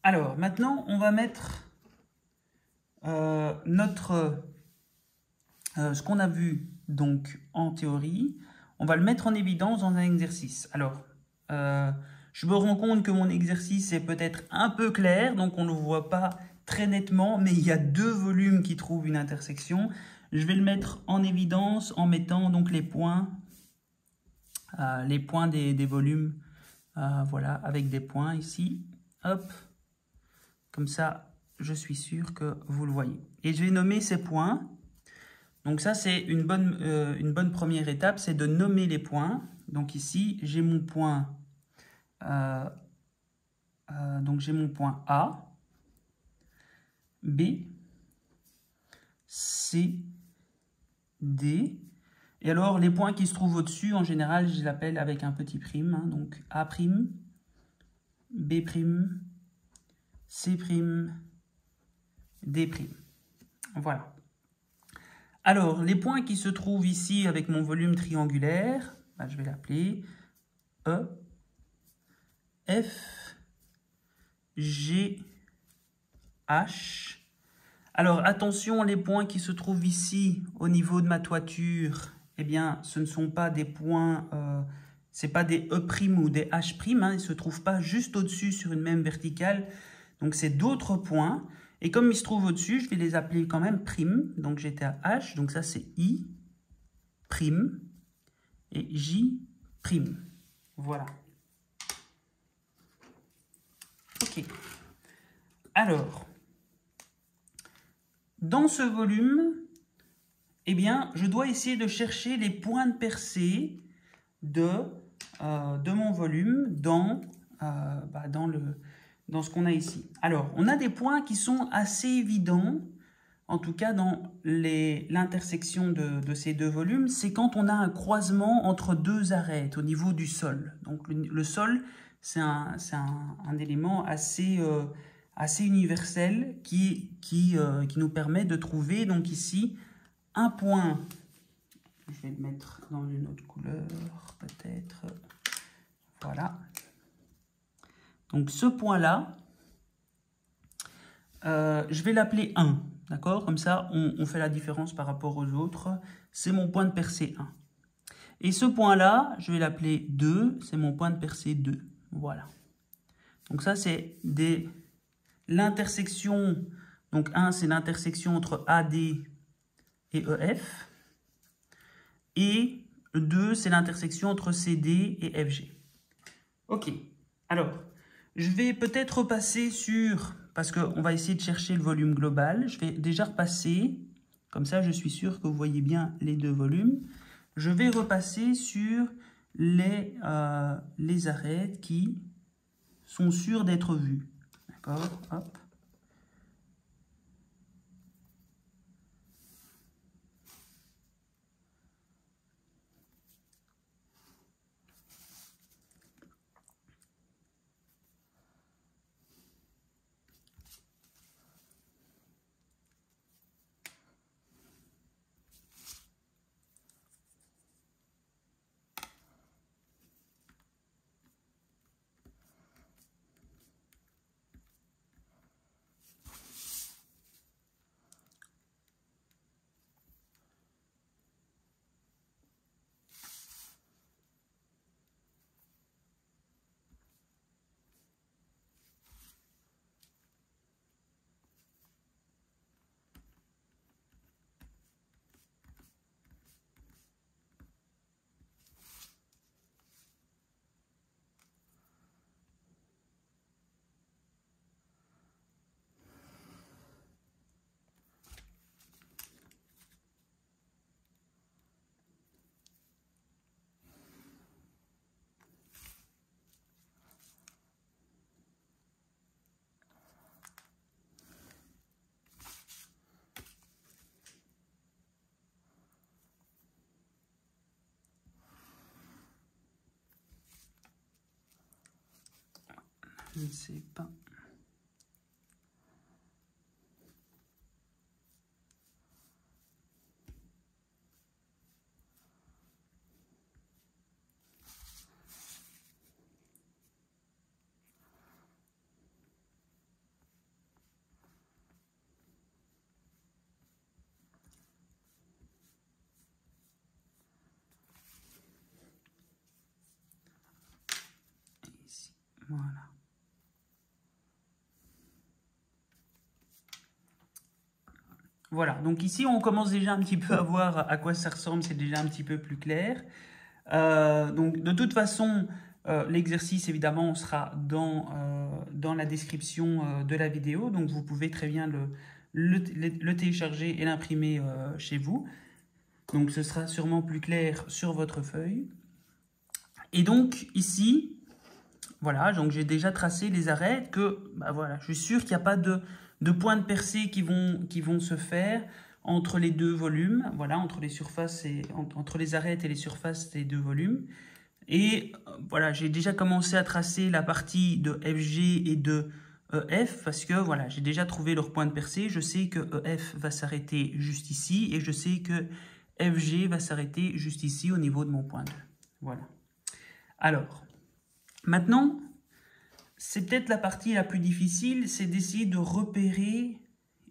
Alors, maintenant, on va mettre ce qu'on a vu donc en théorie, on va le mettre en évidence dans un exercice. Alors, je me rends compte que mon exercice est peut-être un peu clair, donc on ne le voit pas très nettement, mais il y a deux volumes qui trouvent une intersection. Je vais le mettre en évidence en mettant donc les points des volumes, voilà, avec des points ici. Hop, comme ça, je suis sûr que vous le voyez. Et je vais nommer ces points. Donc ça, c'est une bonne première étape, c'est de nommer les points. Donc ici, j'ai mon point, donc j'ai mon point A, B, C, D. Et alors, les points qui se trouvent au-dessus, en général, je les appelle avec un petit prime. Hein, donc A', B', C', D'. Voilà. Alors, les points qui se trouvent ici avec mon volume triangulaire, bah, je vais l'appeler E, F, G, H. Alors, attention, les points qui se trouvent ici au niveau de ma toiture, eh bien, ce ne sont pas des points, c'est pas des E' ou des H', hein, ils ne se trouvent pas juste au-dessus sur une même verticale. Donc, c'est d'autres points. Et comme ils se trouvent au-dessus, je vais les appeler quand même prime. Donc, j'étais à H, donc ça c'est I, prime, et J, prime. Voilà. Ok. Alors, dans ce volume, eh bien, je dois essayer de chercher les points de percée de mon volume dans ce qu'on a ici. Alors, on a des points qui sont assez évidents, en tout cas dans l'intersection de ces deux volumes, c'est quand on a un croisement entre deux arêtes au niveau du sol. Donc le sol, c'est un élément assez universel qui nous permet de trouver donc ici un point. Je vais le mettre dans une autre couleur peut-être. Voilà. Donc ce point-là, je vais l'appeler 1. D'accord? Comme ça, on fait la différence par rapport aux autres. C'est mon point de percée 1. Et ce point-là, je vais l'appeler 2. C'est mon point de percée 2. Voilà. Donc ça, c'est l'intersection. Donc 1, c'est l'intersection entre AD et EF. Et 2, c'est l'intersection entre CD et FG. Ok. Alors, je vais peut-être repasser sur... Parce qu'on va essayer de chercher le volume global. Je vais déjà repasser, comme ça je suis sûr que vous voyez bien les deux volumes. Je vais repasser sur les arêtes qui sont sûres d'être vues. D'accord? Hop. Je ne sais pas. Voilà. Voilà, donc ici on commence déjà un petit peu à voir à quoi ça ressemble, c'est déjà un petit peu plus clair. Donc de toute façon, l'exercice évidemment sera dans la description de la vidéo, donc vous pouvez très bien le télécharger et l'imprimer chez vous. Donc ce sera sûrement plus clair sur votre feuille. Et donc ici, voilà, donc j'ai déjà tracé les arêtes que, bah voilà, je suis sûr qu'il n'y a pas de points de percée qui vont se faire entre les deux volumes, voilà, entre les surfaces et entre les arêtes et les surfaces des deux volumes. Et voilà, j'ai déjà commencé à tracer la partie de FG et de EF parce que voilà, j'ai déjà trouvé leur point de percée. Je sais que EF va s'arrêter juste ici et je sais que FG va s'arrêter juste ici au niveau de mon point 2. Voilà. Alors, maintenant, c'est peut-être la partie la plus difficile, c'est d'essayer de repérer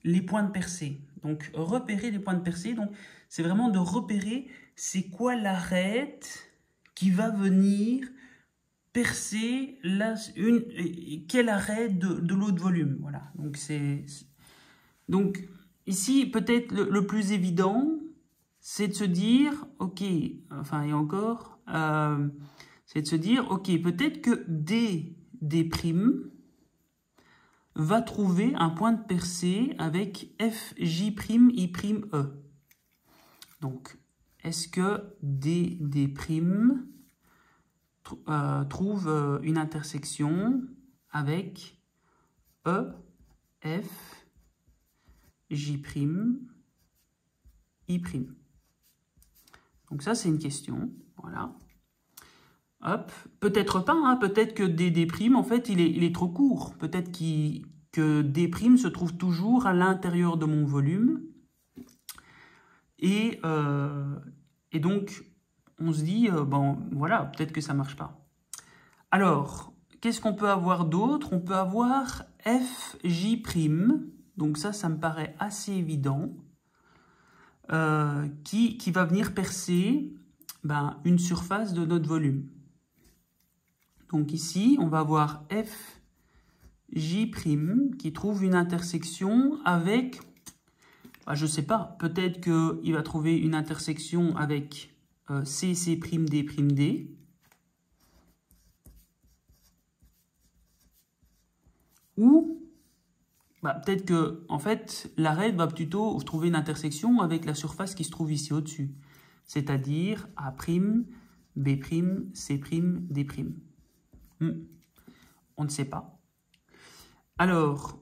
les points de percée. Donc, repérer les points de percée, donc c'est vraiment de repérer c'est quoi l'arête qui va venir percer quelle arête de l'autre volume. Voilà. Donc ici, peut-être le plus évident, c'est de se dire, ok, enfin et encore, c'est de se dire, ok, peut-être que D' va trouver un point de percée avec FJ', E. Donc, est-ce que D' trouve une intersection avec E, F, J', I'? Donc ça, c'est une question. Voilà. Hop. Peut-être pas, hein, peut-être que D', en fait, il est trop court. Peut-être que D' se trouve toujours à l'intérieur de mon volume. Et donc, on se dit, bon, voilà, peut-être que ça ne marche pas. Alors, qu'est-ce qu'on peut avoir d'autre? On peut avoir FJ'. Donc ça me paraît assez évident. Qui va venir percer une surface de notre volume. Donc ici, on va avoir FJ' qui trouve une intersection avec, je ne sais pas, peut-être qu'il va trouver une intersection avec CC', ou peut-être que en fait, l'arête va plutôt trouver une intersection avec la surface qui se trouve ici au-dessus, c'est-à-dire A', B', C', D'. On ne sait pas. Alors,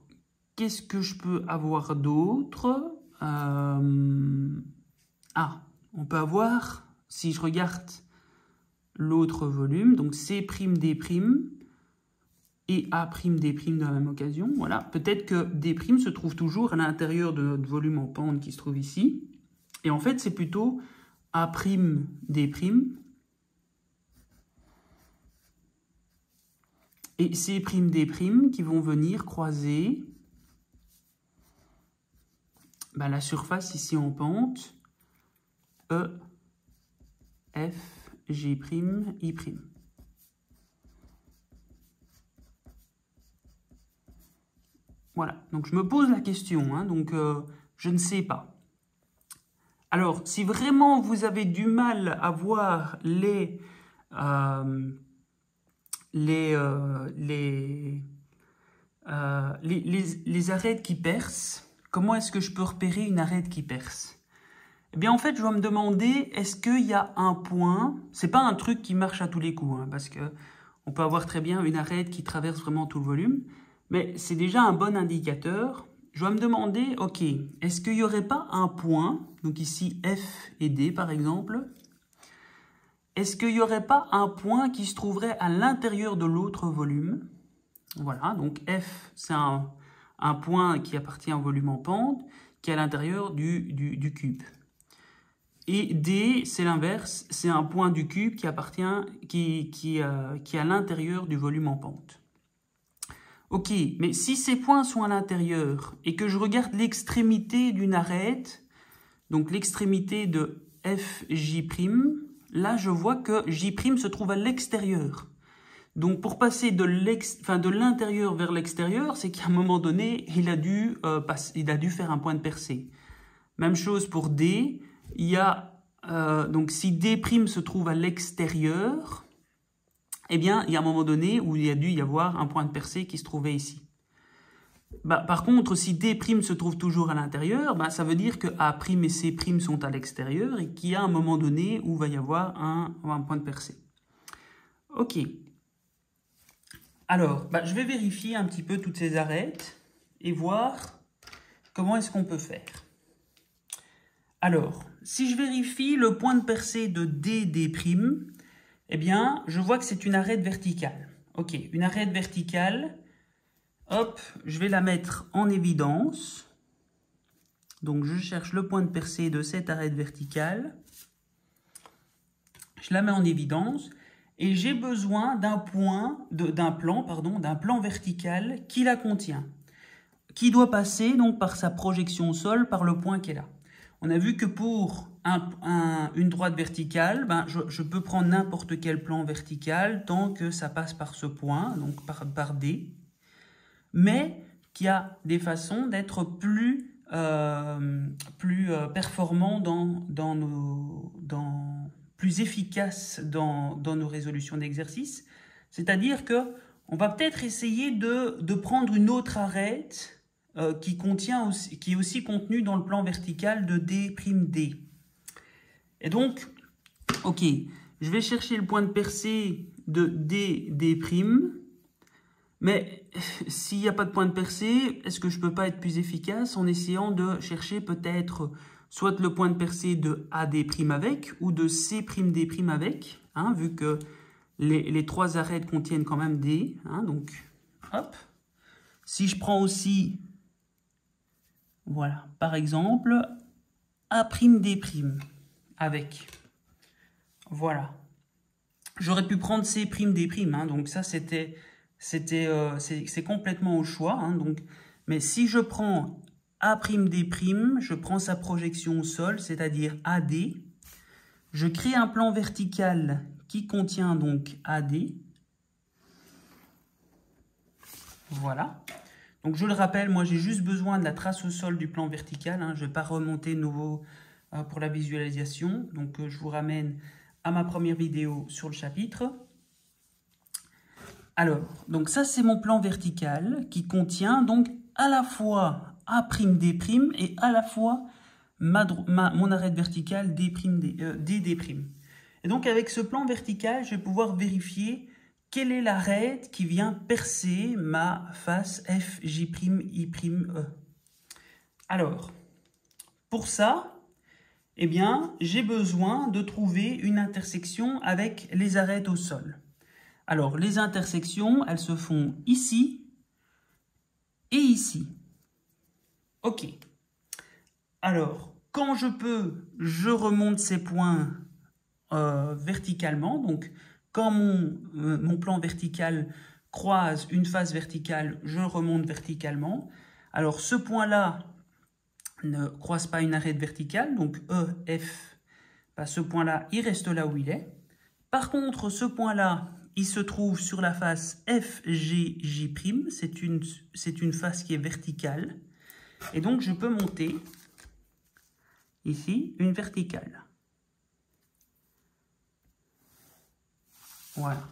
qu'est-ce que je peux avoir d'autre? On peut avoir, si je regarde l'autre volume, donc C', D' et A', D' de la même occasion. Voilà, peut-être que D' se trouve toujours à l'intérieur de notre volume en pente qui se trouve ici. Et en fait, c'est plutôt A', D' et C', D' qui vont venir croiser la surface ici en pente E, F, J', I'. Voilà, donc je me pose la question, hein, donc je ne sais pas. Alors, si vraiment vous avez du mal à voir les arêtes qui percent, comment est-ce que je peux repérer une arête qui perce? Eh bien, en fait, je vais me demander, est-ce qu'il y a un point? C'est pas un truc qui marche à tous les coups, hein, parce que on peut avoir très bien une arête qui traverse vraiment tout le volume, mais c'est déjà un bon indicateur. Je vais me demander, ok, est-ce qu'il n'y aurait pas un point, donc ici F et D par exemple, est-ce qu'il n'y aurait pas un point qui se trouverait à l'intérieur de l'autre volume? Voilà, donc F, c'est un point qui appartient au volume en pente, qui est à l'intérieur du cube. Et D, c'est l'inverse, c'est un point du cube qui appartient, qui est à l'intérieur du volume en pente. Ok, mais si ces points sont à l'intérieur et que je regarde l'extrémité d'une arête, donc l'extrémité de FJ', là je vois que J' se trouve à l'extérieur. Donc, pour passer de l'intérieur vers l'extérieur, c'est qu'à un moment donné, il a dû faire un point de percée. Même chose pour D. Il y a, donc, si D' se trouve à l'extérieur, eh bien, il y a un moment donné où il a dû y avoir un point de percée qui se trouvait ici. Par contre, si D' se trouve toujours à l'intérieur, ça veut dire que A' et C' sont à l'extérieur et qu'il y a un moment donné où il va y avoir un point de percée. Ok. Alors, je vais vérifier un petit peu toutes ces arêtes et voir comment est-ce qu'on peut faire. Alors, si je vérifie le point de percée de D', eh bien, je vois que c'est une arête verticale. Ok, une arête verticale, hop, je vais la mettre en évidence. Donc, je cherche le point de percée de cette arête verticale. Je la mets en évidence. Et j'ai besoin d'un plan vertical qui la contient, qui doit passer donc par sa projection au sol, par le point qui est là. On a vu que pour une droite verticale, je peux prendre n'importe quel plan vertical tant que ça passe par ce point, donc par D, mais qu'il y a des façons d'être plus performants plus efficace dans nos résolutions d'exercice. C'est-à-dire qu'on va peut-être essayer de prendre une autre arête qui est aussi contenue dans le plan vertical de D'. Et donc, ok, je vais chercher le point de percée de D', mais s'il n'y a pas de point de percée, est-ce que je ne peux pas être plus efficace en essayant de chercher peut-être soit le point de percée de AD' avec ou de C'D' avec, vu que les trois arêtes contiennent quand même D. Donc, hop. Si je prends aussi, voilà, par exemple, A'D' avec. Voilà. J'aurais pu prendre C'D', donc ça c'est complètement au choix. Donc, mais si je prends A'D', je prends sa projection au sol, c'est-à-dire AD. Je crée un plan vertical qui contient donc AD. Voilà. Donc je le rappelle, moi j'ai juste besoin de la trace au sol du plan vertical. Je ne vais pas remonter de nouveau pour la visualisation. Donc je vous ramène à ma première vidéo sur le chapitre. Alors, donc ça c'est mon plan vertical qui contient donc à la fois A'D' et à la fois mon arête verticale D'D'. Et donc avec ce plan vertical, je vais pouvoir vérifier quelle est l'arête qui vient percer ma face FJ'I'. Alors, pour ça, eh bien, j'ai besoin de trouver une intersection avec les arêtes au sol. Alors, les intersections, elles se font ici et ici. Ok. Alors, quand je peux, je remonte ces points verticalement. Donc, quand mon plan vertical croise une face verticale, je remonte verticalement. Alors, ce point-là ne croise pas une arête verticale, donc E, F, ce point-là, il reste là où il est. Par contre, ce point-là, il se trouve sur la face FGJ', c'est une face qui est verticale. Et donc, je peux monter ici une verticale. Voilà.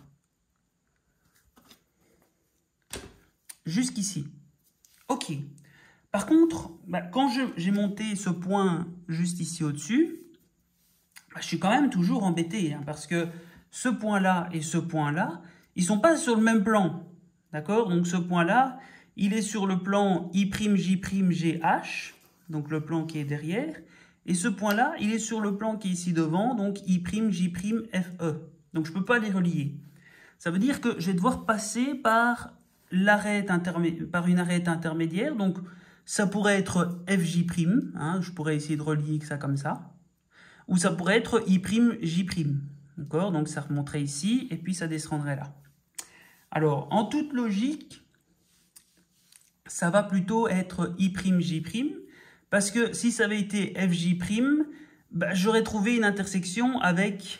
Jusqu'ici. Ok. Par contre, quand j'ai monté ce point juste ici au-dessus, je suis quand même toujours embêté, parce que ce point-là et ce point-là, ils ne sont pas sur le même plan. D'accord? Donc ce point-là, il est sur le plan I'J', donc le plan qui est derrière. Et ce point-là, il est sur le plan qui est ici devant, donc I'J', FE. Donc je ne peux pas les relier. Ça veut dire que je vais devoir passer par une arête intermédiaire. Donc ça pourrait être FJ', je pourrais essayer de relier ça comme ça. Ou ça pourrait être I'J'. D'accord? Donc ça remonterait ici et puis ça descendrait là. Alors, en toute logique, ça va plutôt être I'J', parce que si ça avait été FJ', j'aurais trouvé une intersection avec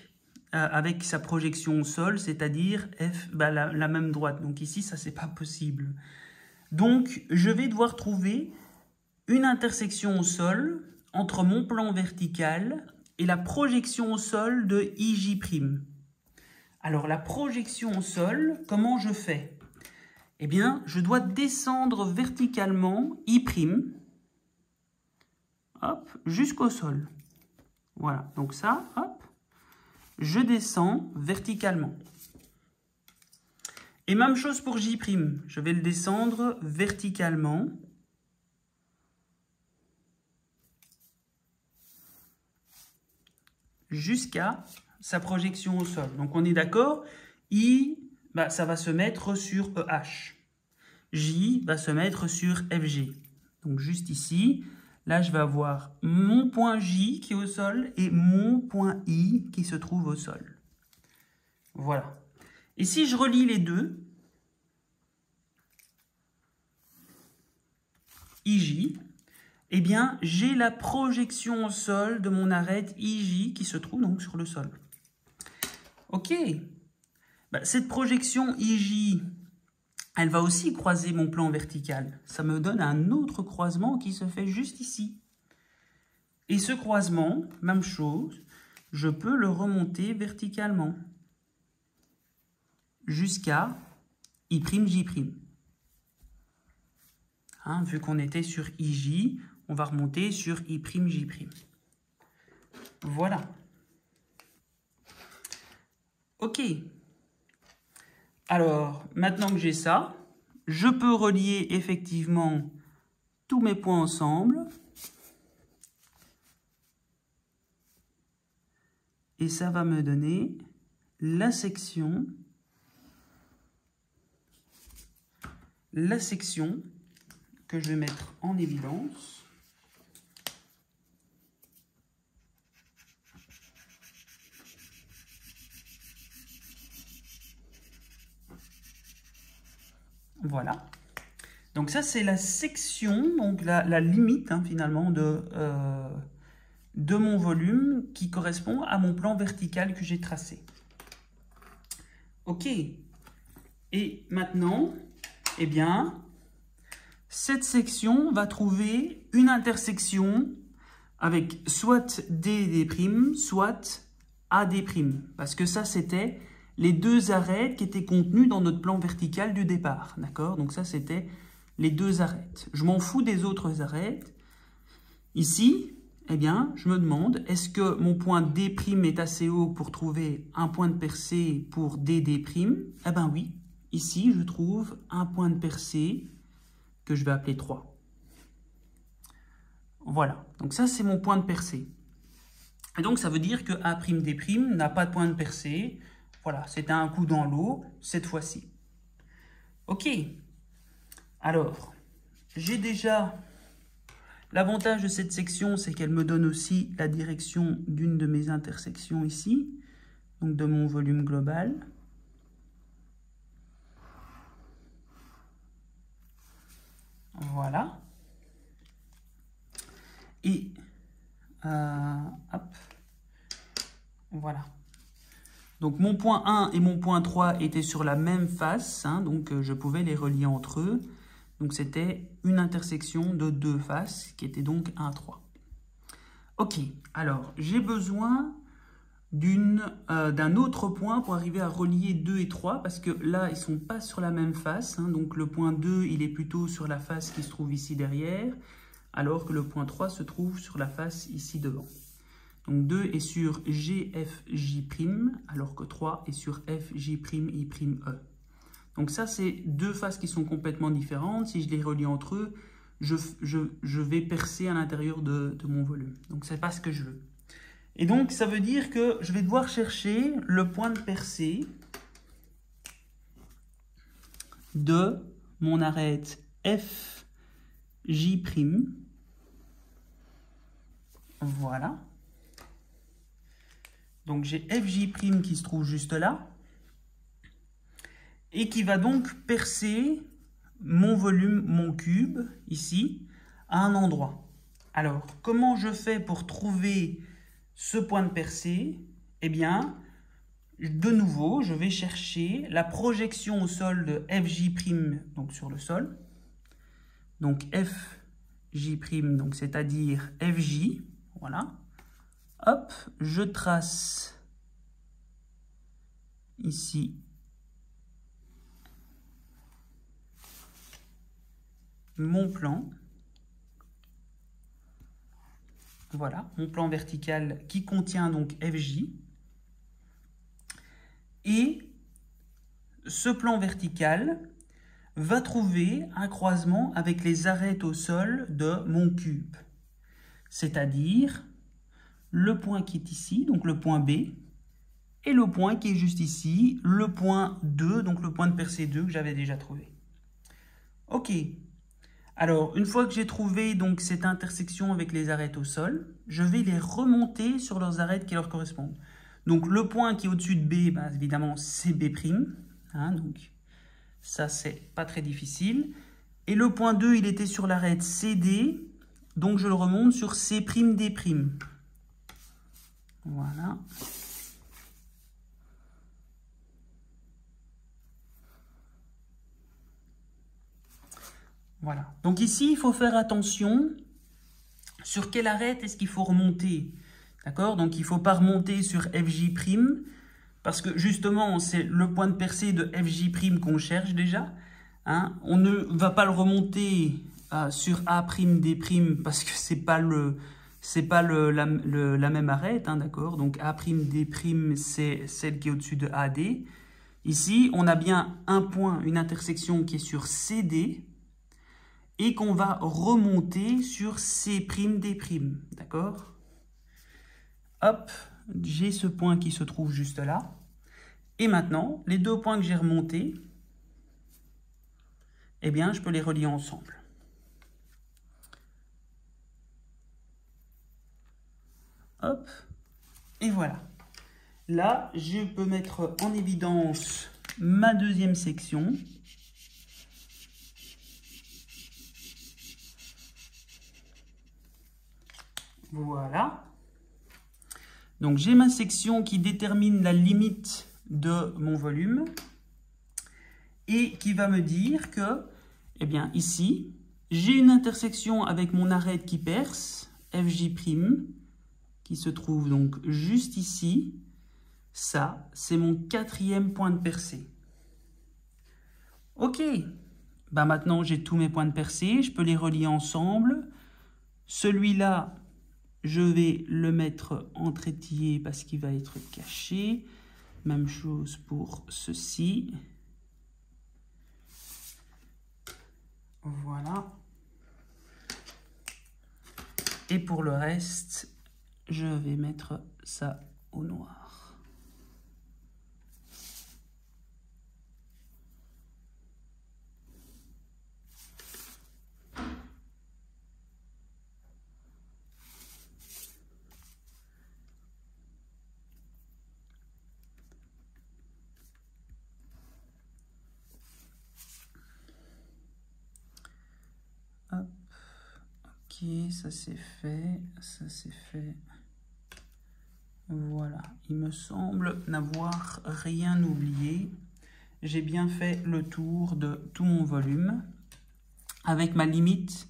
avec sa projection au sol, c'est-à-dire F, la même droite. Donc ici, ça, c'est pas possible. Donc, je vais devoir trouver une intersection au sol entre mon plan vertical et la projection au sol de IJ'. Alors, la projection au sol, comment je fais? Eh bien, je dois descendre verticalement I', hop, jusqu'au sol. Voilà, donc ça, hop, je descends verticalement. Et même chose pour J', je vais le descendre verticalement. Jusqu'à sa projection au sol. Donc on est d'accord, I, ça va se mettre sur EH. J va se mettre sur FG. Donc juste ici, là je vais avoir mon point J qui est au sol et mon point I qui se trouve au sol. Voilà. Et si je relie les deux, IJ, eh bien, j'ai la projection au sol de mon arête IJ qui se trouve donc sur le sol. Ok. Cette projection IJ, elle va aussi croiser mon plan vertical. Ça me donne un autre croisement qui se fait juste ici. Et ce croisement, même chose, je peux le remonter verticalement jusqu'à I'J'. Hein, vu qu'on était sur IJ, on va remonter sur I'J'. Voilà. Ok. Alors, maintenant que j'ai ça, je peux relier effectivement tous mes points ensemble. Et ça va me donner la section que je vais mettre en évidence. Voilà. Donc ça, c'est la section, donc la limite hein, finalement de mon volume qui correspond à mon plan vertical que j'ai tracé. Ok. Et maintenant, eh bien, cette section va trouver une intersection avec soit DD', soit AD'. Parce que ça, c'était les deux arêtes qui étaient contenues dans notre plan vertical du départ. D'accord? Donc ça, c'était les deux arêtes. Je m'en fous des autres arêtes. Ici, eh bien, je me demande, est-ce que mon point D' est assez haut pour trouver un point de percée pour DD'? Eh bien oui, ici, je trouve un point de percée que je vais appeler 3. Voilà, donc ça, c'est mon point de percée. Et donc, ça veut dire que A'D' n'a pas de point de percée. Voilà, c'était un coup dans l'eau, cette fois-ci. Ok, alors, j'ai déjà... L'avantage de cette section, c'est qu'elle me donne aussi la direction d'une de mes intersections ici, donc de mon volume global. Voilà. Et, hop, voilà. Donc mon point 1 et mon point 3 étaient sur la même face, hein, donc je pouvais les relier entre eux. Donc c'était une intersection de deux faces, qui était donc 1, 3. Ok, alors j'ai besoin d'un autre point pour arriver à relier 2 et 3, parce que là, ils ne sont pas sur la même face. Hein, donc le point 2, il est plutôt sur la face qui se trouve ici derrière, alors que le point 3 se trouve sur la face ici devant. Donc 2 est sur GFJ', alors que 3 est sur FJ'I'E. Donc ça, c'est deux faces qui sont complètement différentes. Si je les relie entre eux, je vais percer à l'intérieur de mon volume. Donc, ce n'est pas ce que je veux. Et donc, ça veut dire que je vais devoir chercher le point de percée de mon arête FJ'. Voilà. Donc, j'ai FJ' qui se trouve juste là. Et qui va donc percer mon volume, mon cube, ici, à un endroit. Alors, comment je fais pour trouver ce point de percée? Eh bien, de nouveau, je vais chercher la projection au sol de FJ', donc sur le sol. Donc FJ', donc c'est-à-dire FJ, voilà. Hop, je trace ici mon plan. Voilà, mon plan vertical qui contient donc FJ. Et ce plan vertical va trouver un croisement avec les arêtes au sol de mon cube. C'est-à-dire le point qui est ici, donc le point B, et le point qui est juste ici, le point 2, donc le point de percée 2 que j'avais déjà trouvé. Ok. Alors, une fois que j'ai trouvé donc cette intersection avec les arêtes au sol, je vais les remonter sur leurs arêtes qui leur correspondent. Donc, le point qui est au-dessus de B, bah, évidemment, c'est B'. Hein, donc, ça, c'est pas très difficile. Et le point 2, il était sur l'arête CD, donc je le remonte sur C'D'. Voilà. Voilà. Donc ici, il faut faire attention sur quelle arête est-ce qu'il faut remonter. D'accord? Donc il ne faut pas remonter sur FJ', parce que justement, c'est le point de percée de FJ' qu'on cherche déjà. Hein? On ne va pas le remonter sur A'D', parce que c'est pas la même arête, hein, d'accord? Donc A'D', c'est celle qui est au-dessus de AD. Ici, on a bien un point, une intersection qui est sur CD, et qu'on va remonter sur C'D', d'accord? Hop, j'ai ce point qui se trouve juste là. Et maintenant, les deux points que j'ai remontés, eh bien, je peux les relier ensemble. Hop, et voilà. Là, je peux mettre en évidence ma deuxième section. Voilà. Donc, j'ai ma section qui détermine la limite de mon volume et qui va me dire que, eh bien, ici, j'ai une intersection avec mon arête qui perce, FJ', qui se trouve donc juste ici. Ça, c'est mon quatrième point de percée. Ok, bah maintenant j'ai tous mes points de percée, je peux les relier ensemble. Celui-là, je vais le mettre en trétillé parce qu'il va être caché. Même chose pour ceci. Voilà. Et pour le reste, je vais mettre ça au noir. Hop. Ok, ça c'est fait, ça c'est fait. Voilà, il me semble n'avoir rien oublié. J'ai bien fait le tour de tout mon volume avec ma limite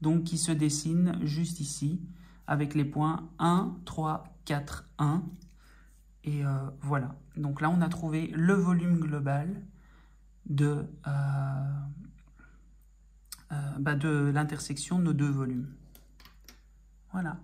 donc qui se dessine juste ici avec les points 1, 3, 4, 1. Et voilà, donc là on a trouvé le volume global de l'intersection de nos deux volumes. Voilà.